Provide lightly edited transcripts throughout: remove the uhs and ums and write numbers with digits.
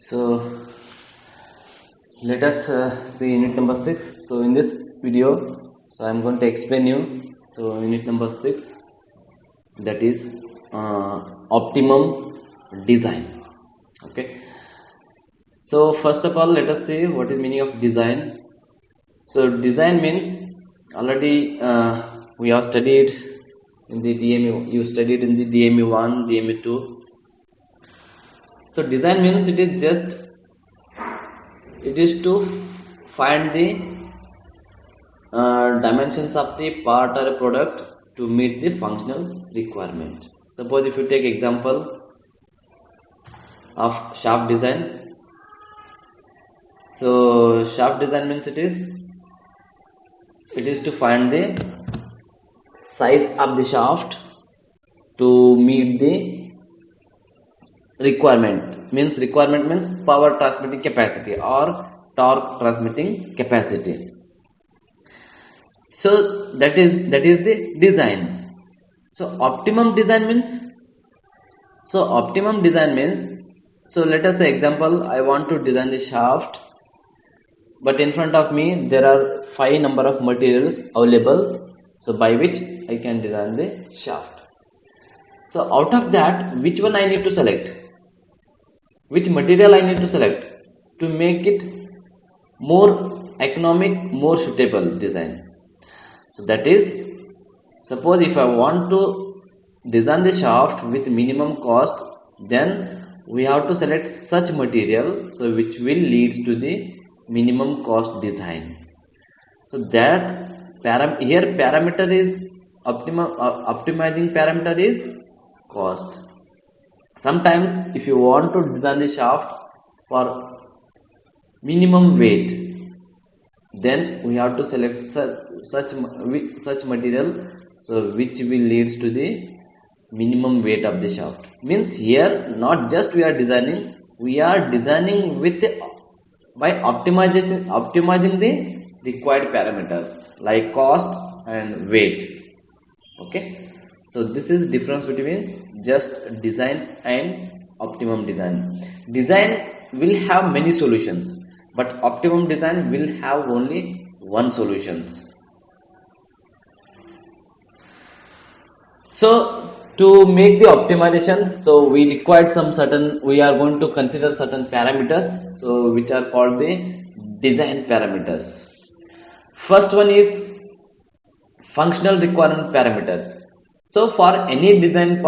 So let us see unit number 6. So in this video, so I am going to explain you. So unit number 6, that is optimum design. Okay. So first of all, let us see what is meaning of design. So design means already we have studied in the DMU. You studied in the DMU 1, DMU 2. So design means it is to find the dimensions of the part or a product to meet the functional requirement. Suppose if you take example of shaft design. So shaft design means it is to find the size of the shaft to meet the requirement. Requirement means power transmitting capacity or torque transmitting capacity. So that is the design. So optimum design means, so let us say example, I want to design the shaft, but in front of me there are 5 number of materials available, so by which I can design the shaft. So out of that, which one I need to select? Which material I need to select to make it more economic, more suitable design? So that is, suppose if I want to design the shaft with minimum cost, then we have to select such material, so which will leads to the minimum cost design. So that here parameter is optimizing parameter is cost. Sometimes if you want to design the shaft for minimum weight, then we have to select such material, so which will leads to the minimum weight of the shaft. Means here not just we are designing with by optimizing the required parameters like cost and weight. Okay, so this is difference between just design and optimum design. Design will have many solutions, but optimum design will have only one solutions. So to make the optimization, so we are going to consider certain parameters, so which are called the design parameters. First one is functional requirement parameters. So for any design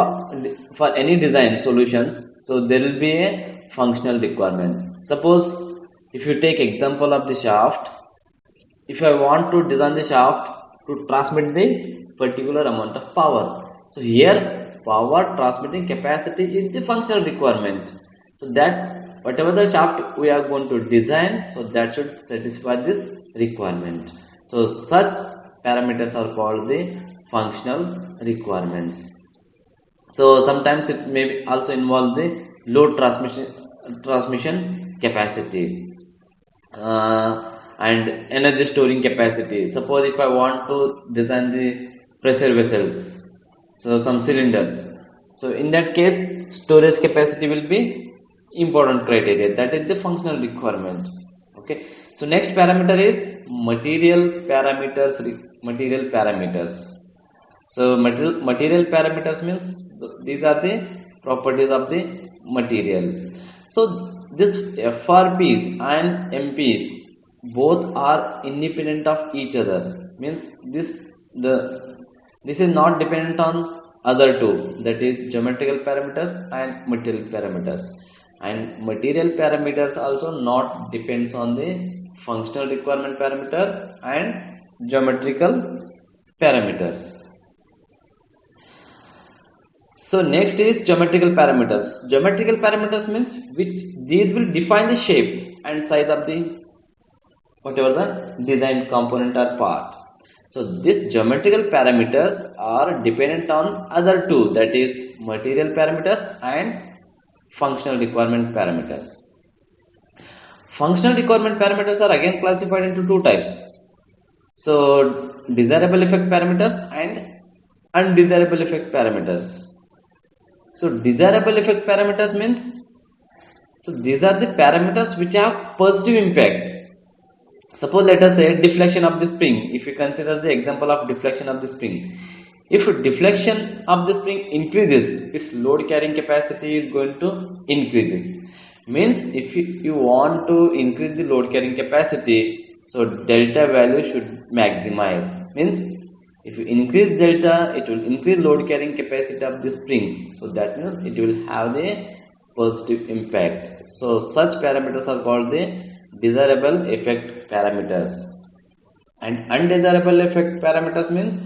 solutions, so there will be a functional requirement. Suppose if you take example of the shaft, if I want to design the shaft to transmit the particular amount of power, so here power transmitting capacity is the functional requirement. So that whatever the shaft we are going to design, so that should satisfy this requirement. So such parameters are called the functional requirements. So sometimes it may also involve the load transmission capacity and energy storing capacity. Suppose if I want to design the pressure vessels, so some cylinders, so in that case storage capacity will be important criteria, that is the functional requirement. Okay, so next parameter is material parameters. So material parameters means these are the properties of the material. So this FRPs and MPs both are independent of each other. Means this is not dependent on other two, that is geometrical parameters and material parameters. And material parameters also not depends on the functional requirement parameter and geometrical parameters. So next is geometrical parameters. Geometrical parameters means these will define the shape and size of the whatever the design component or part. So these geometrical parameters are dependent on other two, that is material parameters and functional requirement parameters. Functional requirement parameters are again classified into two types. So desirable effect parameters and undesirable effect parameters. So desirable effect parameters means, So these are the parameters which have positive impact. Suppose let us say deflection of the spring. If you consider the example of deflection of the spring, if deflection of the spring increases, its load carrying capacity is going to increase. Means if you want to increase the load carrying capacity, so delta value should maximize. Means if you increase delta, it will increase load carrying capacity of the springs. So that means it will have the positive impact. So such parameters are called the desirable effect parameters. And undesirable effect parameters means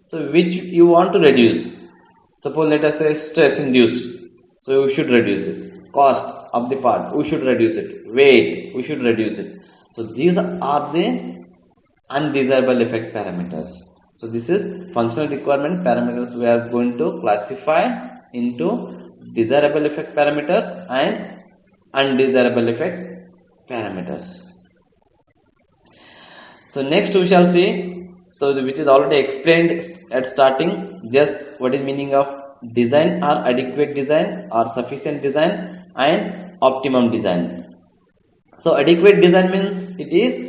so which you want to reduce. Suppose let us say stress induced, so we should reduce it. Cost of the part, we should reduce it. Weight, we should reduce it. So these are the undesirable effect parameters. So this is functional requirement parameters we are going to classify into desirable effect parameters and undesirable effect parameters. So next we shall see, so which is already explained at starting, just what is meaning of design or adequate design or sufficient design and optimum design. So adequate design means it is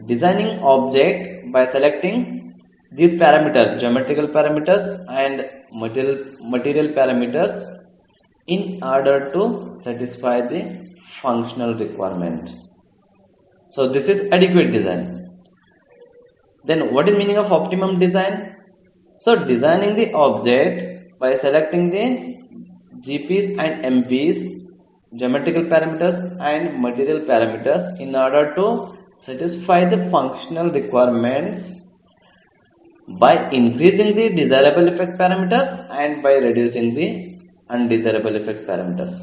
designing object by selecting these parameters, geometrical parameters and material parameters in order to satisfy the functional requirement. So this is adequate design. Then what is meaning of optimum design? So designing the object by selecting the GPs and MPs, geometrical parameters and material parameters in order to satisfy the functional requirements by increasing the desirable effect parameters and by reducing the undesirable effect parameters.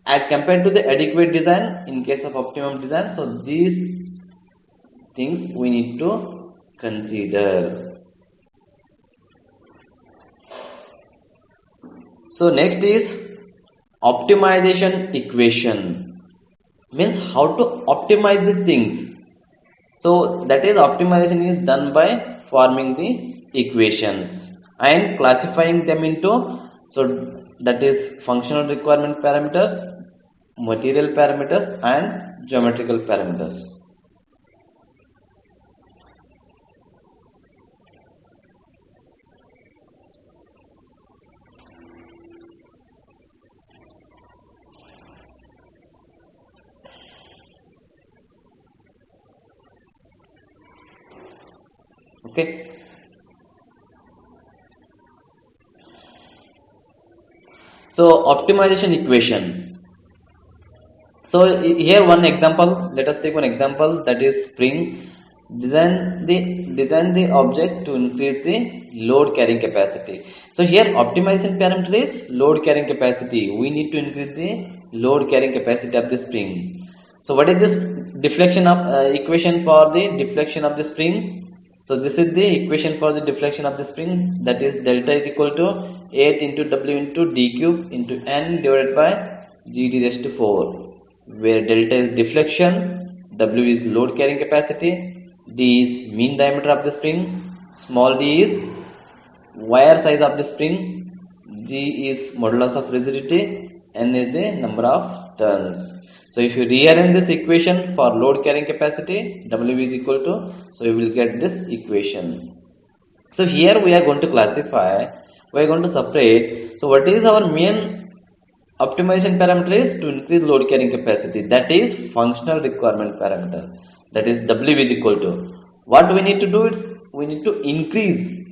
As compared to the adequate design in case of optimum design, so these things we need to consider. So next is optimization equation, means how to optimize the things. So that is optimization is done by forming the equations and classifying them into, so that is functional requirement parameters, material parameters and geometrical parameters. Okay. So optimization equation. So here one example, let us take one example, that is spring. Design the object to increase the load carrying capacity. So here optimization parameter is load carrying capacity. We need to increase the load carrying capacity of the spring. So what is this deflection of equation for the deflection of the spring? So this is the equation for the deflection of the spring, that is delta is equal to 8 into W into D cube into N divided by GD raised to 4, where delta is deflection, W is load carrying capacity, D is mean diameter of the spring, small d is wire size of the spring, G is modulus of rigidity, N is the number of turns. So if you rearrange this equation for load carrying capacity, W is equal to, so you will get this equation. So here we are going to classify, we are going to separate. So what is our main optimization parameter is to increase load carrying capacity, that is functional requirement parameter, that is W is equal to, what we need to do is we need to increase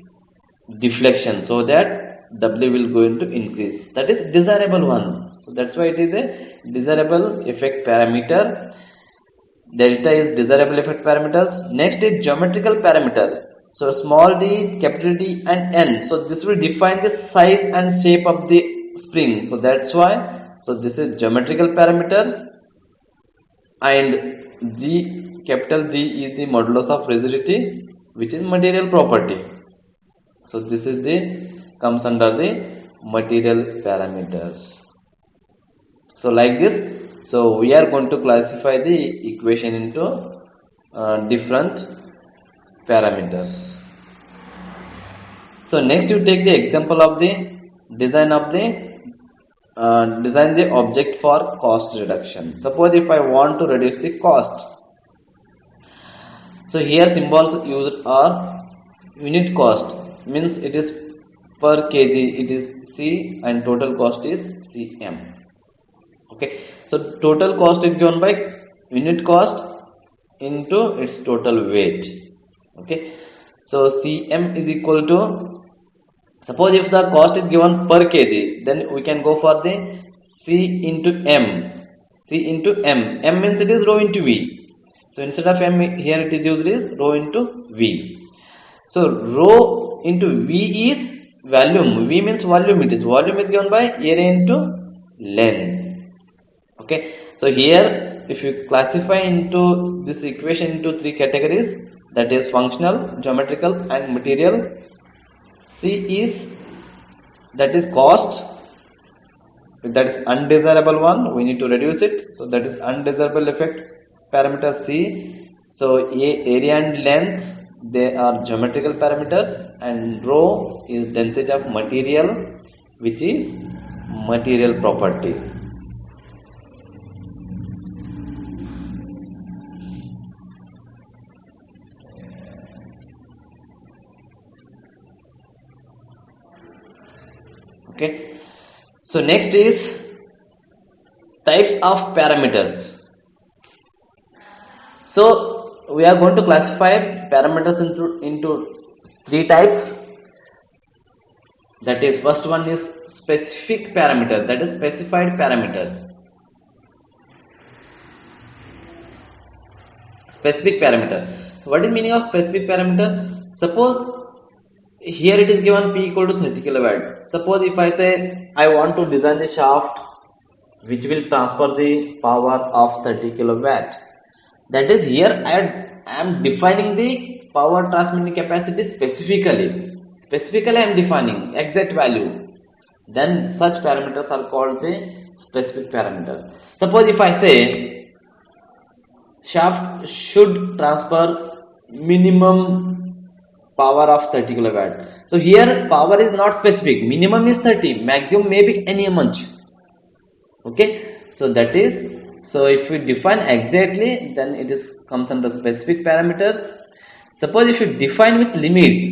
deflection so that W will going to increase, that is desirable one. So that's why it is a desirable effect parameter. Delta is desirable effect parameters. Next is geometrical parameter. So small d, capital D and N. So this will define the size and shape of the spring. So that's why, so this is geometrical parameter, and G, capital G is the modulus of rigidity, which is material property. So this is the comes under the material parameters. So like this, so we are going to classify the equation into different parameters. So next you take the example of the design of the design the object for cost reduction. Suppose if I want to reduce the cost, so here symbols used are unit cost, means it is per kg, it is C, and total cost is Cm. Okay, so total cost is given by unit cost into its total weight. Okay, so Cm is equal to, suppose if the cost is given per kg, then we can go for the C into M. C into M. M means it is rho into V. So instead of M here it is used is rho into V. So rho into V is volume. V means volume. It is volume is given by area into length. Okay. So here if you classify into this equation into three categories, that is functional, geometrical, and material. C is, that is cost. That is undesirable one. We need to reduce it. So that is undesirable effect parameter C. So area and length, they are geometrical parameters, and rho is density of material, which is material property. Okay, so next is types of parameters. So we are going to classify parameters into three types. That is, first one is specific parameter, that is specified parameter. Specific parameter. So what is meaning of specific parameter? Suppose here it is given P equal to 30 kilowatt. Suppose if I say I want to design the shaft which will transfer the power of 30 kilowatt. That is, here I am defining the power transmitting capacity specifically. Specifically I am defining exact value. Then such parameters are called the specific parameters. Suppose if I say shaft should transfer minimum power of 30 kilowatt. So here power is not specific. Minimum is 30, maximum may be any much. Okay, so that is, so if we define exactly, then it is comes under specific parameter. Suppose if you define with limits,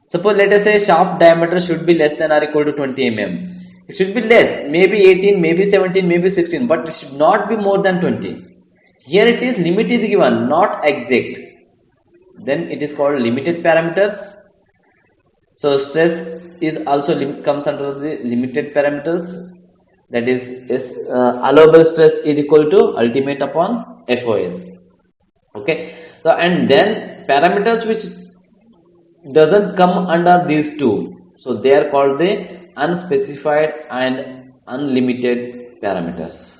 suppose let us say shaft diameter should be less than or equal to 20 mm. It should be less, maybe 18, maybe 17, maybe 16, but it should not be more than 20. Here it is limit is given, not exact. Then it is called limited parameters. So stress is also comes under the limited parameters. That is allowable stress is equal to ultimate upon FOS. Okay. So and then parameters which doesn't come under these two, so they are called the unspecified and unlimited parameters.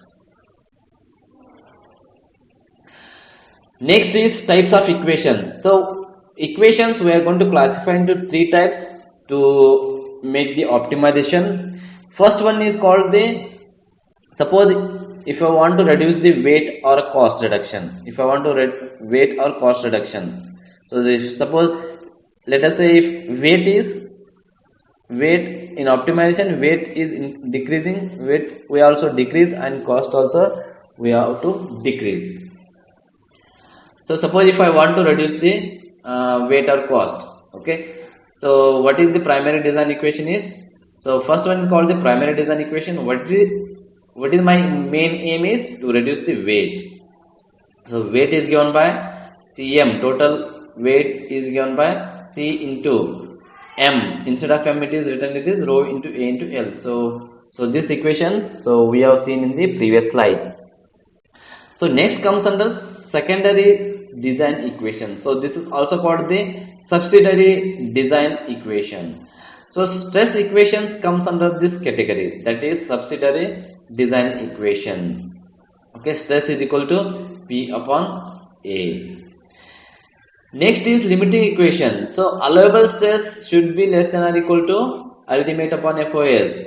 Next is types of equations. So equations we are going to classify into three types to make the optimization. First one is called the, suppose if I want to reduce the weight or cost reduction. If I want to weight or cost reduction. So if suppose let us say if weight in optimization, weight is decreasing, weight we also decrease, and cost also we have to decrease. So suppose if I want to reduce the weight or cost. Okay, so what is the primary design equation is? So first one is called the primary design equation. What is my main aim is to reduce the weight. So weight is given by Cm, total weight is given by C into M. Instead of M it is written, it is rho into A into L. So this equation, so we have seen in the previous slide. So next comes under secondary design equation. So this is also called the subsidiary design equation. So stress equations comes under this category, that is subsidiary design equation. Okay, stress is equal to P upon A. Next is limiting equation. So allowable stress should be less than or equal to ultimate upon FOS.